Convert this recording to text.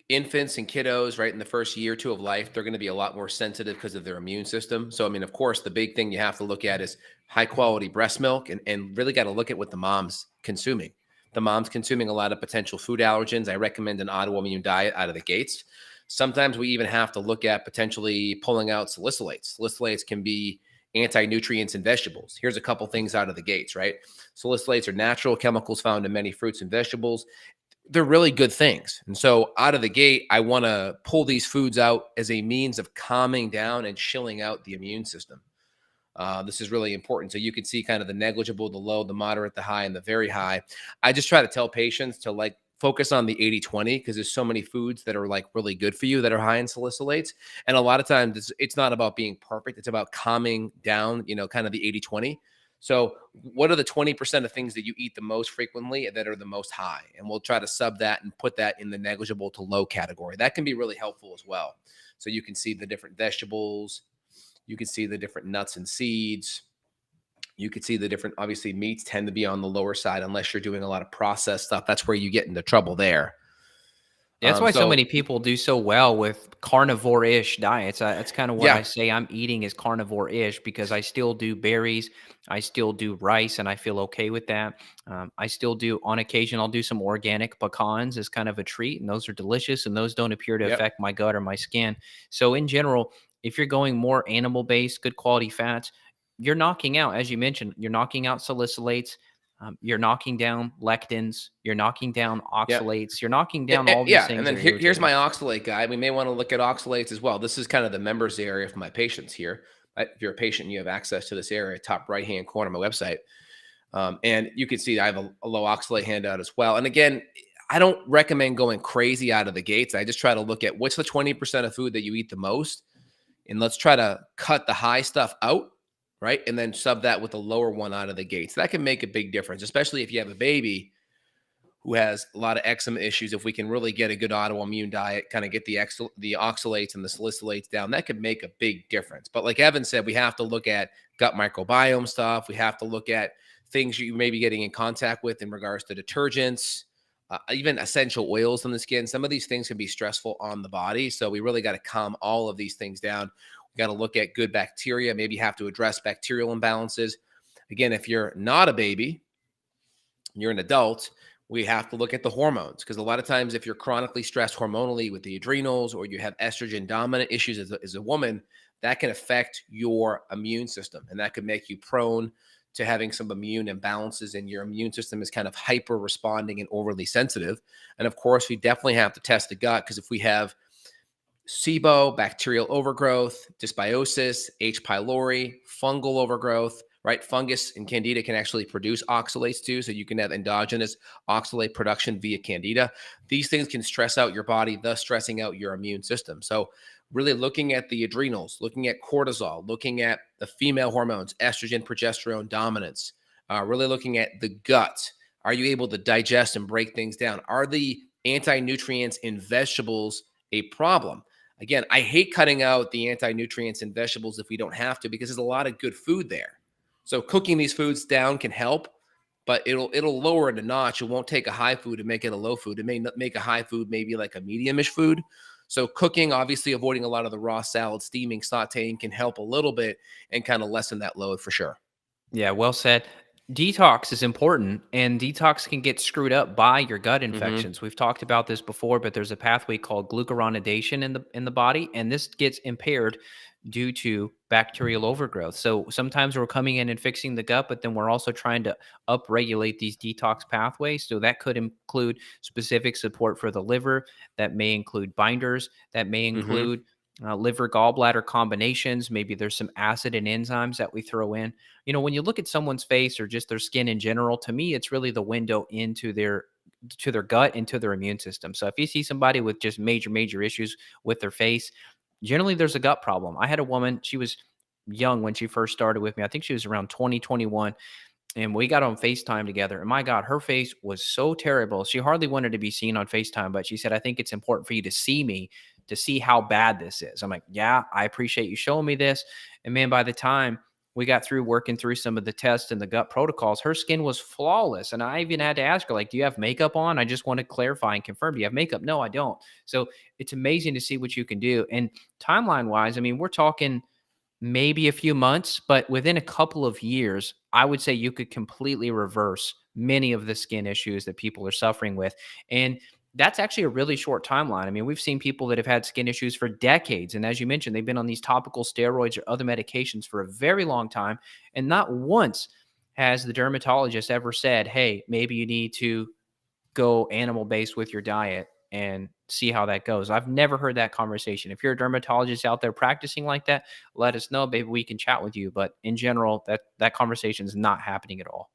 infants and kiddos, right, in the first year or two of life, they're going to be a lot more sensitive because of their immune system. So, I mean, of course, the big thing you have to look at is high quality breast milk, and really got to look at what the mom's consuming. The mom's consuming a lot of potential food allergens. I recommend an autoimmune diet out of the gates. Sometimes we even have to look at potentially pulling out salicylates. Salicylates can be anti-nutrients in vegetables. Here's a couple things out of the gates, right? Salicylates are natural chemicals found in many fruits and vegetables. They're really good things. And so out of the gate, I want to pull these foods out as a means of calming down and chilling out the immune system. This is really important. So you can see kind of the negligible, the low, the moderate, the high, and the very high. I just try to tell patients to like focus on the 80-20 because there's so many foods that are like really good for you that are high in salicylates. And a lot of times it's not about being perfect. It's about calming down, kind of the 80-20. So what are the 20% of things that you eat the most frequently that are the most high? And we'll try to sub that and put that in the negligible to low category. That can be really helpful as well. So you can see the different vegetables, you can see the different nuts and seeds. You could see the different, obviously, meats tend to be on the lower side unless you're doing a lot of processed stuff. That's where you get into trouble there. That's why so So many people do so well with carnivore-ish diets. That's kind of what I yeah, say I'm eating is carnivore-ish because I still do berries, I still do rice, and I feel okay with that. I still do, on occasion, I'll do some organic pecans as kind of a treat, and those are delicious, and those don't appear to yep. affect my gut or my skin. So in general, if you're going more animal-based, good quality fats, you're knocking out, as you mentioned, you're knocking out salicylates, you're knocking down lectins, you're knocking down Yeah. oxalates, you're knocking down all these Yeah. And things then that are here's my irritating. oxalate guide. We may want to look at oxalates as well. This is kind of the members area for my patients here. If you're a patient, you have access to this area, top right hand corner of my website. And you can see I have a low oxalate handout as well. And again, I don't recommend going crazy out of the gates. I just try to look at what's the 20% of food that you eat the most. And let's try to cut the high stuff out, right? And then sub that with the lower one out of the gates. That can make a big difference, especially if you have a baby who has a lot of eczema issues. If we can really get a good autoimmune diet, kind of get the oxalates and the salicylates down, that could make a big difference. But like Evan said, we have to look at gut microbiome stuff. We have to look at things you may be getting in contact with in regards to detergents, even essential oils on the skin. Some of these things can be stressful on the body. So we really got to calm all of these things down. We got to look at good bacteria, maybe have to address bacterial imbalances. Again, if you're not a baby, you're an adult, we have to look at the hormones because a lot of times if you're chronically stressed hormonally with the adrenals or you have estrogen dominant issues as a woman, that can affect your immune system and that could make you prone to having some immune imbalances and your immune system is kind of hyper responding and overly sensitive. And of course, we definitely have to test the gut because if we have SIBO, bacterial overgrowth, dysbiosis, H. pylori, fungal overgrowth, right? Fungus and candida can actually produce oxalates too. So you can have endogenous oxalate production via candida. These things can stress out your body, thus stressing out your immune system. So really looking at the adrenals, looking at cortisol, looking at the female hormones, estrogen, progesterone dominance, really looking at the gut. Are you able to digest and break things down? Are the anti-nutrients in vegetables a problem? Again, I hate cutting out the anti-nutrients in vegetables if we don't have to because there's a lot of good food there. So cooking these foods down can help, but it'll lower it a notch. It won't take a high food and make it a low food. It may not make a high food maybe like a medium-ish food. So cooking, obviously avoiding a lot of the raw salad, steaming, sauteing can help a little bit and kind of lessen that load for sure. Yeah, well said. Detox is important, and detox can get screwed up by your gut Hmm. infections. We've talked about this before, but there's a pathway called glucuronidation in the body, and this gets impaired due to bacterial overgrowth. So sometimes we're coming in and fixing the gut, but then we're also trying to upregulate these detox pathways. So that could include specific support for the liver. That may include binders. That may Hmm. include liver gallbladder combinations. Maybe there's some acid and enzymes that we throw in. When you look at someone's face or just their skin in general, to me, it's really the window into their gut, into their immune system. So if you see somebody with just major issues with their face, generally there's a gut problem. I had a woman, she was young when she first started with me. I think she was around 2021, and we got on FaceTime together. And my God, her face was so terrible. She hardly wanted to be seen on FaceTime, but she said, I think it's important for you to see me to see how bad this is. I'm like, yeah, I appreciate you showing me this. And man, by the time We got through working through some of the tests and the gut protocols. Her skin was flawless. And I even had to ask her, like, do you have makeup on? I just want to clarify and confirm. Do you have makeup? No, I don't. So it's amazing to see what you can do. And timeline wise, I mean, we're talking maybe a few months, but within a couple of years, I would say you could completely reverse many of the skin issues that people are suffering with. And that's actually a really short timeline. I mean, we've seen people that have had skin issues for decades. And as you mentioned, they've been on these topical steroids or other medications for a very long time. And not once has the dermatologist ever said, hey, maybe you need to go animal based with your diet and see how that goes. I've never heard that conversation. If you're a dermatologist out there practicing like that, let us know. Maybe we can chat with you. But in general, that conversation is not happening at all.